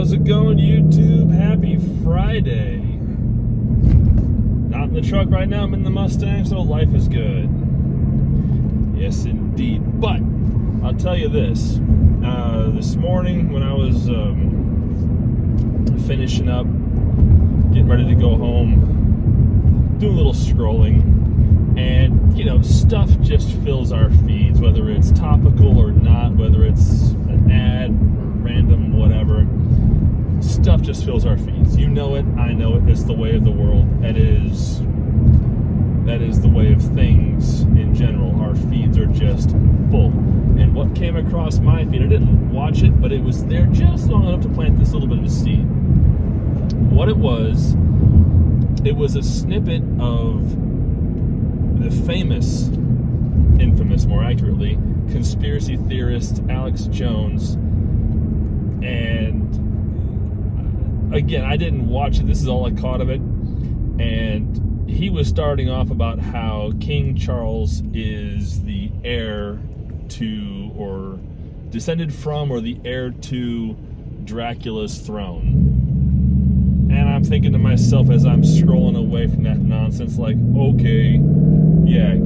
How's it going, YouTube? Happy Friday. Not in the truck right now, I'm in the Mustang, so life is good. Yes, indeed. But I'll tell you this. This morning when I was finishing up, getting ready to go home, doing a little scrolling, and, stuff just fills our feeds, whether it's topical or not, whether it's an ad or random whatever. Stuff just fills our feeds. You know it, I know it. It's the way of the world. That is the way of things in general. Our feeds are just full. And what came across my feed, I didn't watch it, but it was there just long enough to plant this little bit of a seed. What it was a snippet of the infamous, more accurately, conspiracy theorist Alex Jones. And again, I didn't watch it. This is all I caught of it. And he was starting off about how King Charles is the heir to, or descended from, or the heir to Dracula's throne. And I'm thinking to myself as I'm scrolling away from that nonsense, like, okay, yeah,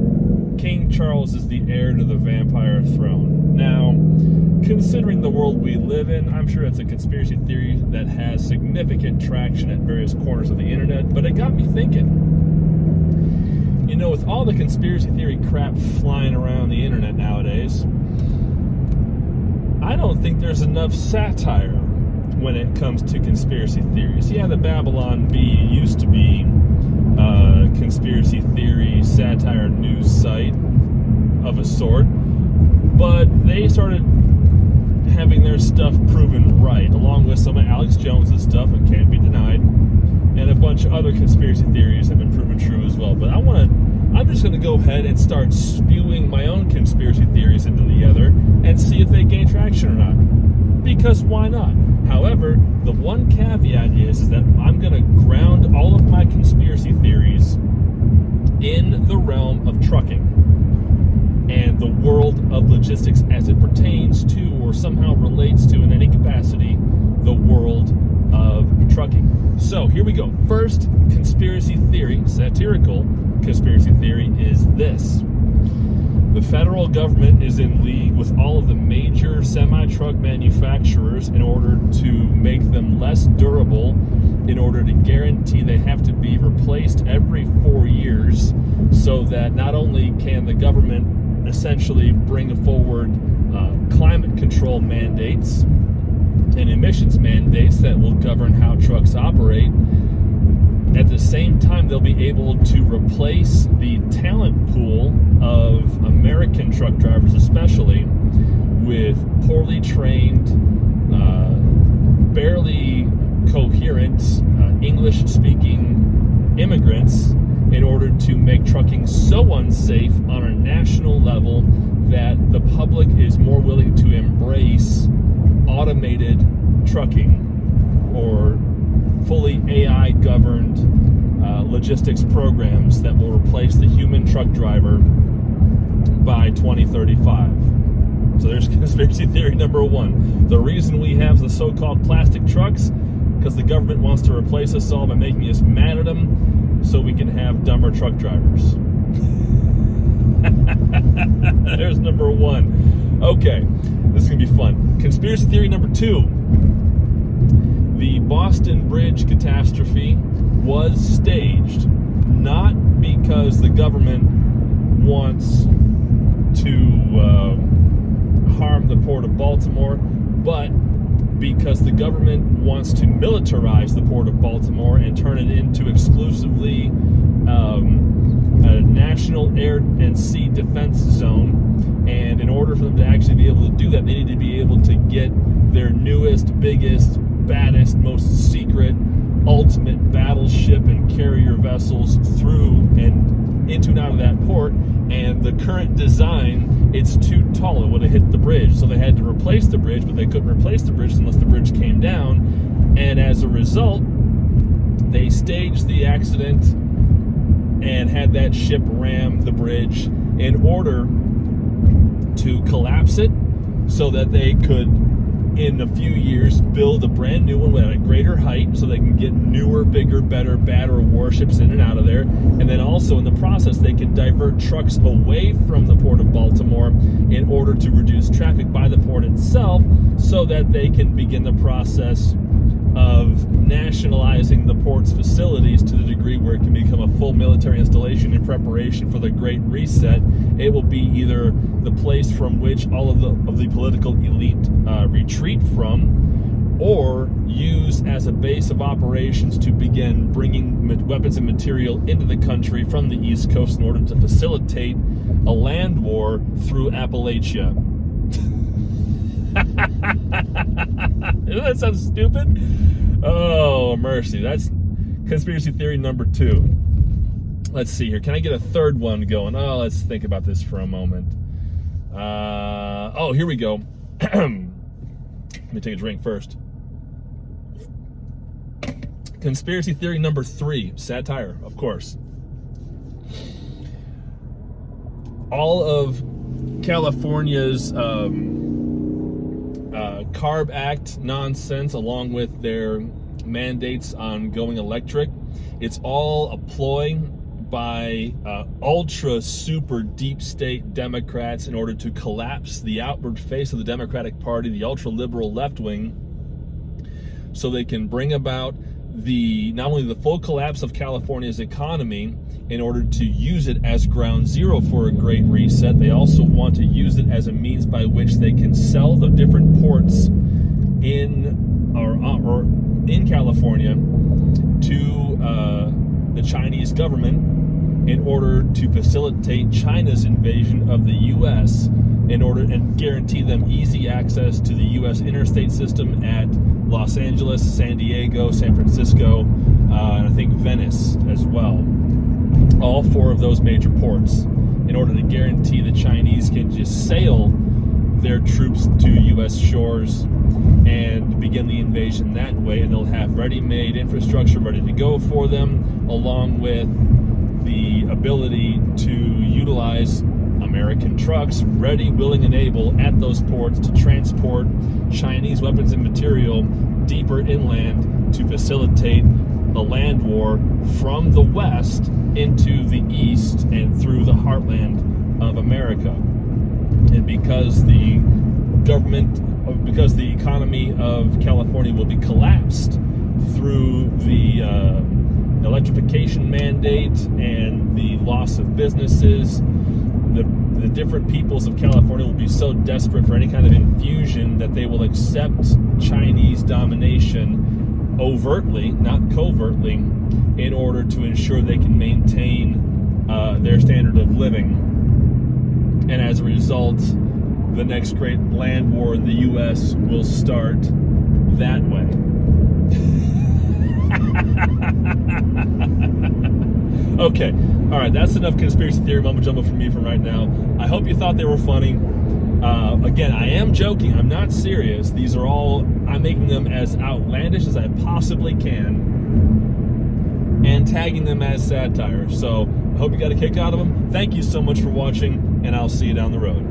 King Charles is the heir to the vampire throne. Now, considering the world we live in, I'm sure it's a conspiracy theory that has significant traction at various corners of the internet, but it got me thinking. With all the conspiracy theory crap flying around the internet nowadays, I don't think there's enough satire when it comes to conspiracy theories. Yeah, the Babylon Bee used to be a conspiracy theory satire news site of a sort, but they started having their stuff proven right, along with some of Alex Jones's stuff, it can't be denied, and a bunch of other conspiracy theories have been proven true as well. But I'm just going to go ahead and start spewing my own conspiracy theories into the ether and see if they gain traction or not. Because why not? However, the one caveat is that I'm going to ground all of my conspiracy theories in the realm of trucking and the world of logistics as it pertains to, or somehow relates to in any capacity, the world of trucking. So here we go. First conspiracy theory, satirical conspiracy theory, is this. The federal government is in league with all of the major semi-truck manufacturers in order to make them less durable, in order to guarantee they have to be replaced every 4 years, so that not only can the government essentially bring forward climate control mandates and emissions mandates that will govern how trucks operate, at the same time they'll be able to replace the talent pool of American truck drivers, especially, with poorly trained, barely coherent English-speaking immigrants, in order to make trucking so unsafe on a national level that the public is more willing to embrace automated trucking or fully AI-governed logistics programs that will replace the human truck driver by 2035. So there's conspiracy theory number one. The reason we have the so-called plastic trucks, because the government wants to replace us all by making us mad at them so we can have dumber truck drivers. There's number one. Okay, this is going to be fun. Conspiracy theory number two. The Boston Bridge catastrophe was staged, not because the government wants to harm the Port of Baltimore, but because the government wants to militarize the Port of Baltimore and turn it into exclusively a national air and sea defense zone. And in order for them to actually be able to do that, they need to be able to get their newest, biggest, baddest, most secret, ultimate battleship and carrier vessels through and into and out of that port. And the current design, it's too tall. It would have hit the bridge. So they had to replace the bridge, but they couldn't replace the bridge unless the bridge came down. And as a result, they staged the accident and had that ship ram the bridge in order to collapse it so that they could in a few years, build a brand new one at a greater height so they can get newer, bigger, better, badder warships in and out of there. And then also in the process, they can divert trucks away from the Port of Baltimore in order to reduce traffic by the port itself so that they can begin the process of nationalizing the port's facilities to the degree where it can become a full military installation in preparation for the Great Reset. It will be either the place from which all of the political elite retreat from, or use as a base of operations to begin bringing weapons and material into the country from the East Coast in order to facilitate a land war through Appalachia. Doesn't that sound stupid? Oh, mercy. That's conspiracy theory number 2. Let's see here. Can I get a third one going? Oh, let's think about this for a moment. Here we go. Let me take a drink first. Conspiracy theory number 3, satire, of course. All of California's CARB Act nonsense, along with their mandates on going electric, it's all a ploy by ultra super deep state Democrats in order to collapse the outward face of the Democratic Party, the ultra liberal left wing, so they can bring about not only the full collapse of California's economy in order to use it as ground zero for a great reset. They also want to use it as a means by which they can sell the different ports in California to the Chinese government in order to facilitate China's invasion of the U.S. and guarantee them easy access to the U.S. interstate system at Los Angeles, San Diego, San Francisco, and I think Venice as well. All 4 of those major ports, in order to guarantee the Chinese can just sail their troops to U.S. shores and begin the invasion that way, and they'll have ready-made infrastructure ready to go for them, along with the ability to utilize American trucks ready, willing, and able at those ports to transport Chinese weapons and material deeper inland to facilitate a land war from the west into the east and through the heartland of America. And because the economy of California will be collapsed through the electrification mandate and the loss of businesses, the different peoples of California will be so desperate for any kind of infusion that they will accept Chinese domination overtly, not covertly, in order to ensure they can maintain their standard of living. And as a result, the next great land war in the U.S. will start that way. Okay, all right, that's enough conspiracy theory mumbo jumbo for me from right now. I hope you thought they were funny. Again, I am joking. I'm not serious. These are all, I'm making them as outlandish as I possibly can and tagging them as satire. So I hope you got a kick out of them. Thank you so much for watching, and I'll see you down the road.